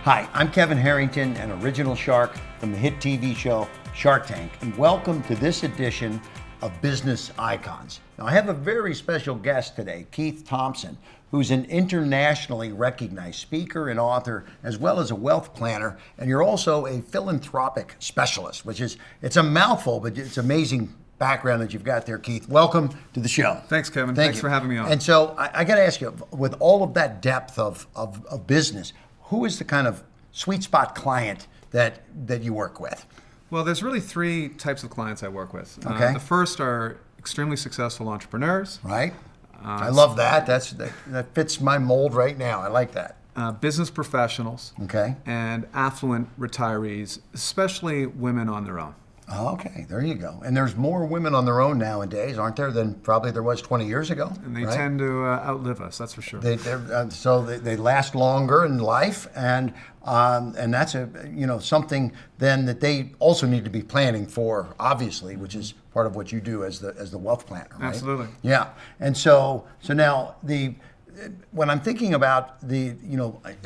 Hi, I'm Kevin Harrington, an original shark from the hit TV show Shark Tank, and welcome to this edition of Business Icons. Now, I have a very special guest today, Keith Thomson, who's an internationally recognized speaker and author, as well as a wealth planner, and you're also a philanthropic specialist, it's a mouthful, but it's amazing background that you've got there, Keith. Welcome to the show. Thanks, Kevin. Thank Thanks you for having me on. And so I got to ask you, with all of that depth of business, who is the kind of sweet spot client that you work with? Well, there's really three types of clients I work with. Okay. The first are extremely successful entrepreneurs. Right. I love that. That fits my mold right now. I like that. Business professionals. Okay. And affluent retirees, especially women on their own. Okay, there you go. And there's more women on their own nowadays, aren't there, than probably there was 20 years ago? And they tend to outlive us, that's for sure. They last longer in life, and that's something then that they also need to be planning for, obviously, which is part of what you do as the wealth planner, right? Absolutely. Yeah, and so now when I'm thinking about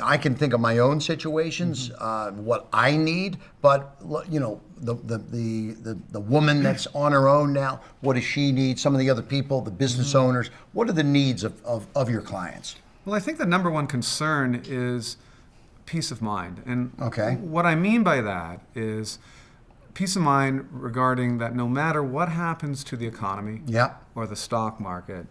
I can think of my own situations, what I need, but the woman that's on her own now, what does she need? Some of the other people, the business owners, what are the needs of your clients? Well, I think the number one concern is peace of mind. And okay. What I mean by that is peace of mind regarding that no matter what happens to the economy or the stock market,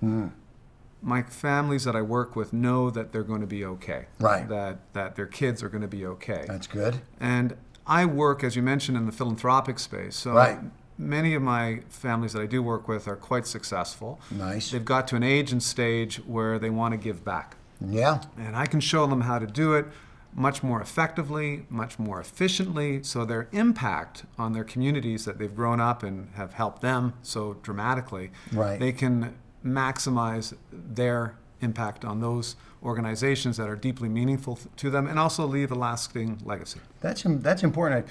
my families that I work with know that they're going to be okay. Right. That their kids are going to be okay. That's good. And I work, as you mentioned, in the philanthropic space. So right. Many of my families that I do work with are quite successful. Nice. They've got to an age and stage where they want to give back. Yeah. And I can show them how to do it much more effectively, much more efficiently, so their impact on their communities that they've grown up and have helped them so dramatically, right. They can maximize their impact on those organizations that are deeply meaningful to them and also leave a lasting legacy. That's important.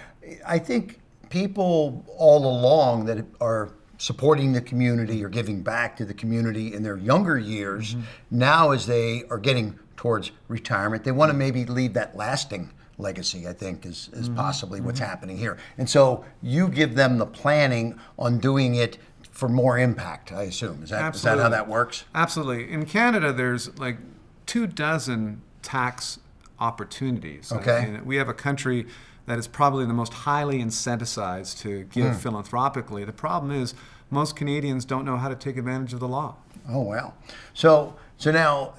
I think people all along that are supporting the community or giving back to the community in their younger years, now as they are getting towards retirement, they want to maybe leave that lasting legacy, I think, is possibly what's happening here. And so you give them the planning on doing it for more impact, I assume. Is that how that works? Absolutely. In Canada, there's like 24 tax opportunities. Okay. And we have a country that is probably the most highly incentivized to give philanthropically. The problem is most Canadians don't know how to take advantage of the law. Oh, wow. So now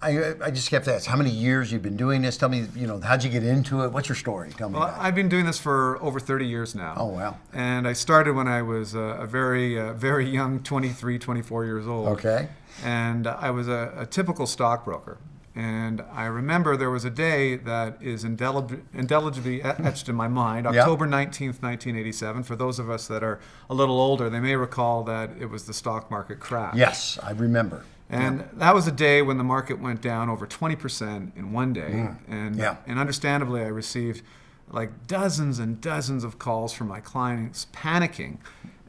I just have to ask, how many years you've been doing this? Tell me, how'd you get into it? What's your story? Tell me about it. I've been doing this for over 30 years now. Oh, wow. And I started when I was a very young 23, 24 years old. Okay. And I was a typical stockbroker. And I remember there was a day that is indelibly etched in my mind, October 19th, 1987. For those of us that are a little older, they may recall that it was the stock market crash. Yes, I remember. And that was a day when the market went down over 20% in one day. And understandably, I received like dozens and dozens of calls from my clients panicking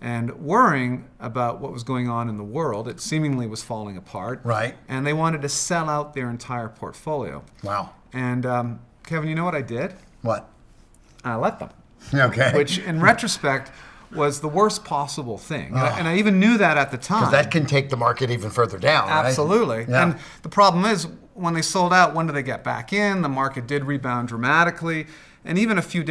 and worrying about what was going on in the world. It seemingly was falling apart. Right. And they wanted to sell out their entire portfolio. Wow. And Kevin, you know what I did? What? I let them. Okay. Which, in retrospect, was the worst possible thing. And I even knew that at the time. Because that can take the market even further down, right? Absolutely. Yeah. And the problem is, when they sold out, when did they get back in? The market did rebound dramatically. And even a few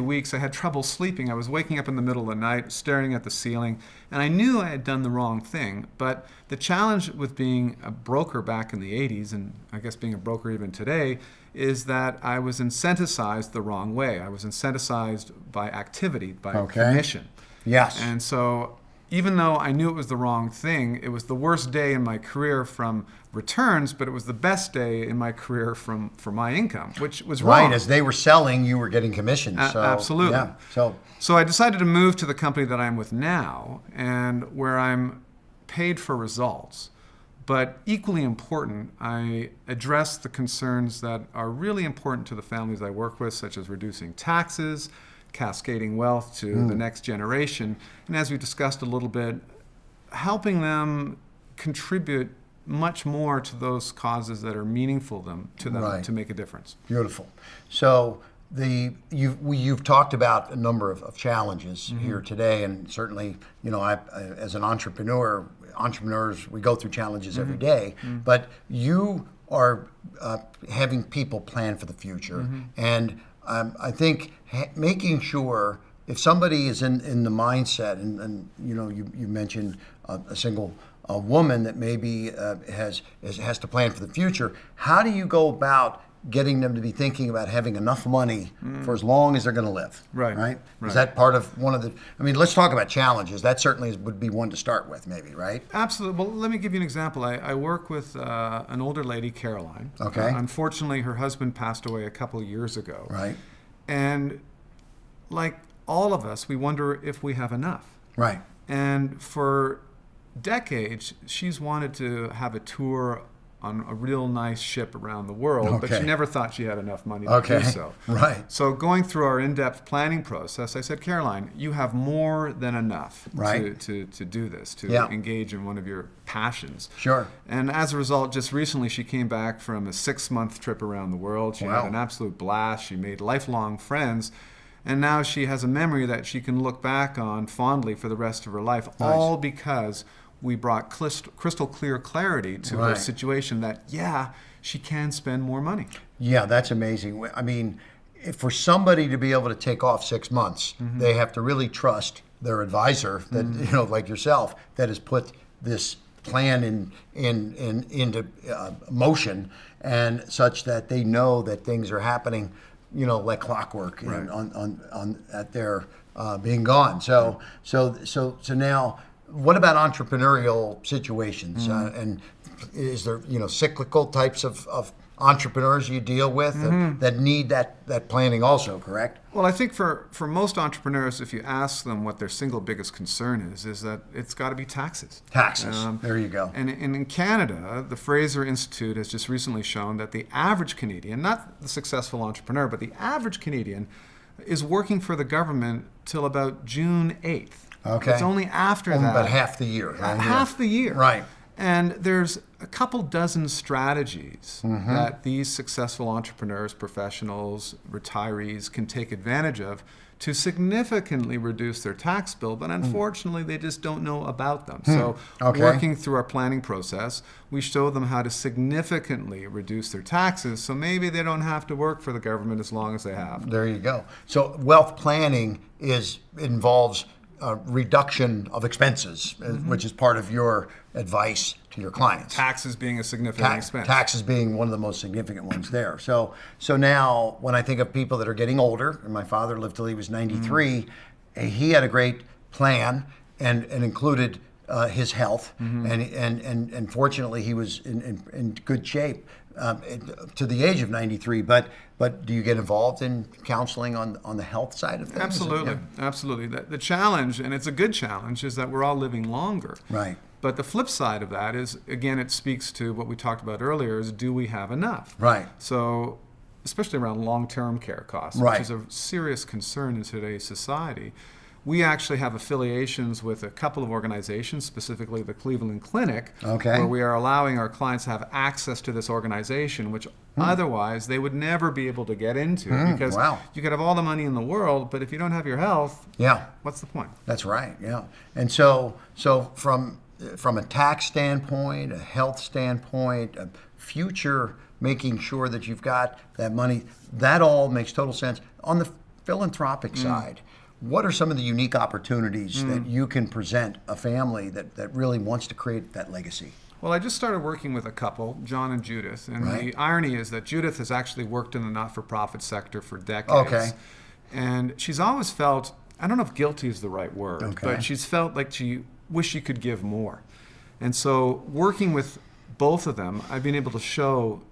weeks, I had trouble sleeping. I was waking up in the middle of the night, staring at the ceiling, and I knew I had done the wrong thing. But the challenge with being a broker back in the 80s, and I guess being a broker even today, is that I was incentivized the wrong way. I was incentivized by activity, by commission. Yes. And so even though I knew it was the wrong thing, it was the worst day in my career from returns, but it was the best day in my career for my income, which was wrong. Right, as they were selling, you were getting commissions. Absolutely. Yeah. So I decided to move to the company that I'm with now, and where I'm paid for results. But equally important, I address the concerns that are really important to the families I work with, such as reducing taxes, cascading wealth to the next generation, and as we discussed a little bit, helping them contribute much more to those causes that are meaningful to them Right. to make a difference. Beautiful. So you've talked about a number of challenges here today, and certainly, I as an entrepreneurs, we go through challenges every day. But you are having people plan for the future, and I think making sure if somebody is in the mindset, and you mentioned a single woman that maybe has to plan for the future. How do you go about getting them to be thinking about having enough money for as long as they're going to live? Right. Is that part of one of the? I mean, let's talk about challenges. That certainly would be one to start with, maybe, right? Absolutely. Well, let me give you an example. I work with an older lady, Caroline. Okay. Unfortunately, her husband passed away a couple of years ago. Right. And like all of us, we wonder if we have enough. Right. And for decades, she's wanted to have a tour on a real nice ship around the world, but Okay. she never thought she had enough money to do so. Right. So going through our in-depth planning process, I said, Caroline, you have more than enough Right. to do this, to Yeah. engage in one of your passions. Sure. And as a result, just recently she came back from a 6-month trip around the world. She Wow. had an absolute blast. She made lifelong friends. And now she has a memory that she can look back on fondly for the rest of her life, all because we brought crystal clear clarity to her Right. situation that, she can spend more money. Yeah, that's amazing. I mean, for somebody to be able to take off 6 months, they have to really trust their advisor that like yourself, that has put this plan into motion, and such that they know that things are happening, like clockwork, Right. on at their being gone. So now, what about entrepreneurial situations? And is there cyclical types of entrepreneurs you deal with that need that planning also? Correct. Well, I think for most entrepreneurs, if you ask them what their single biggest concern is that it's got to be taxes. Taxes. There you go. And in Canada, the Fraser Institute has just recently shown that the average Canadian, not the successful entrepreneur, but the average Canadian, is working for the government till about June 8th. Okay. It's only after that. About half the year. Right? Half the year. Right. And there's a couple dozen strategies that these successful entrepreneurs, professionals, retirees can take advantage of to significantly reduce their tax bill, but unfortunately they just don't know about them. So working through our planning process, we show them how to significantly reduce their taxes, so maybe they don't have to work for the government as long as they have. There you go. So wealth planning involves reduction of expenses, which is part of your advice to your clients. Taxes being a significant expense. Taxes being one of the most significant ones there. So now, when I think of people that are getting older, and my father lived till he was 93, he had a great plan and included his health, and fortunately he was in good shape to the age of 93. But do you get involved in counseling on the health side of things? Absolutely, absolutely. The challenge, and it's a good challenge, is that we're all living longer. Right. But the flip side of that is, again, it speaks to what we talked about earlier, is do we have enough? Right. So, especially around long-term care costs, Right. which is a serious concern in today's society. We actually have affiliations with a couple of organizations, specifically the Cleveland Clinic, where we are allowing our clients to have access to this organization, which otherwise they would never be able to get into, because you could have all the money in the world, but if you don't have your health, what's the point? That's right, yeah. And so from a tax standpoint, a health standpoint, a future, making sure that you've got that money, that all makes total sense. On the philanthropic side, what are some of the unique opportunities that you can present a family that really wants to create that legacy? Well, I just started working with a couple, John and Judith, and the irony is that Judith has actually worked in the not-for-profit sector for decades. And she's always felt, I don't know if guilty is the right word, but she's felt like she wished she could give more. And so working with both of them, I've been able to show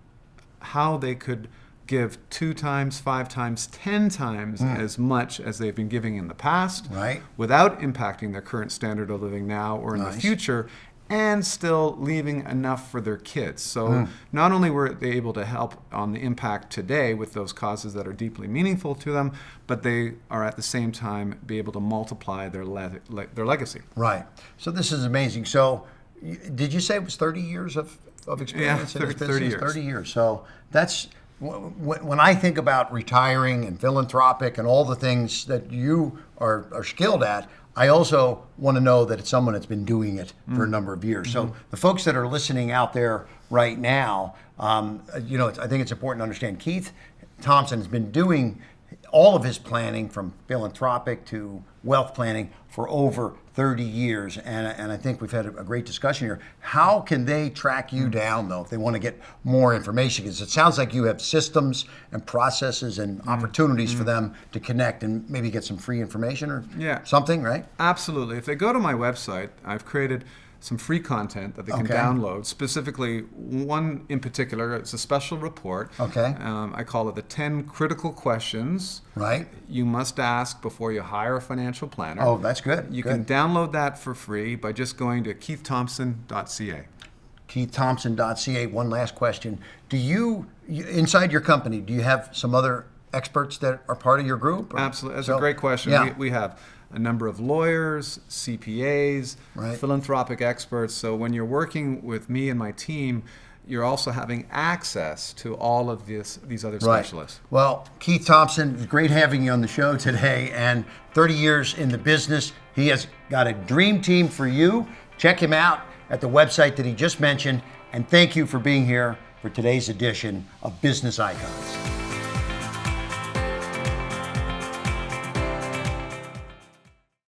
how they could give 2 times, 5 times, 10 times as much as they've been giving in the past, without impacting their current standard of living now or in the future, and still leaving enough for their kids. So not only were they able to help on the impact today with those causes that are deeply meaningful to them, but they are at the same time be able to multiply their legacy. Right. So this is amazing. So Did you say it was 30 years of experience Yeah, in this 30 business? years. 30 years. So that's when I think about retiring and philanthropic and all the things that you are skilled at, I also want to know that it's someone that's been doing it for a number of years. So the folks that are listening out there right now, I think it's important to understand Keith Thomson has been doing all of his planning from philanthropic to wealth planning for over 30 years. And I think we've had a great discussion here. How can they track you down, though, if they want to get more information? Because it sounds like you have systems and processes and opportunities for them to connect and maybe get some free information or something, right? Absolutely. If they go to my website, I've created some free content that they can download. Specifically, one in particular, it's a special report. Okay. I call it the 10 critical questions Right. you must ask before you hire a financial planner. Oh, that's good. You can download that for free by just going to keiththomson.ca. keiththomson.ca. One last question. Do you, inside your company, do you have some other experts that are part of your group? Or? Absolutely. That's a great question. Yeah. We have a number of lawyers, CPAs, philanthropic experts. So when you're working with me and my team, you're also having access to all of these other specialists. Well, Keith Thomson, it's great having you on the show today. And 30 years in the business, he has got a dream team for you. Check him out at the website that he just mentioned. And thank you for being here for today's edition of Business Icons.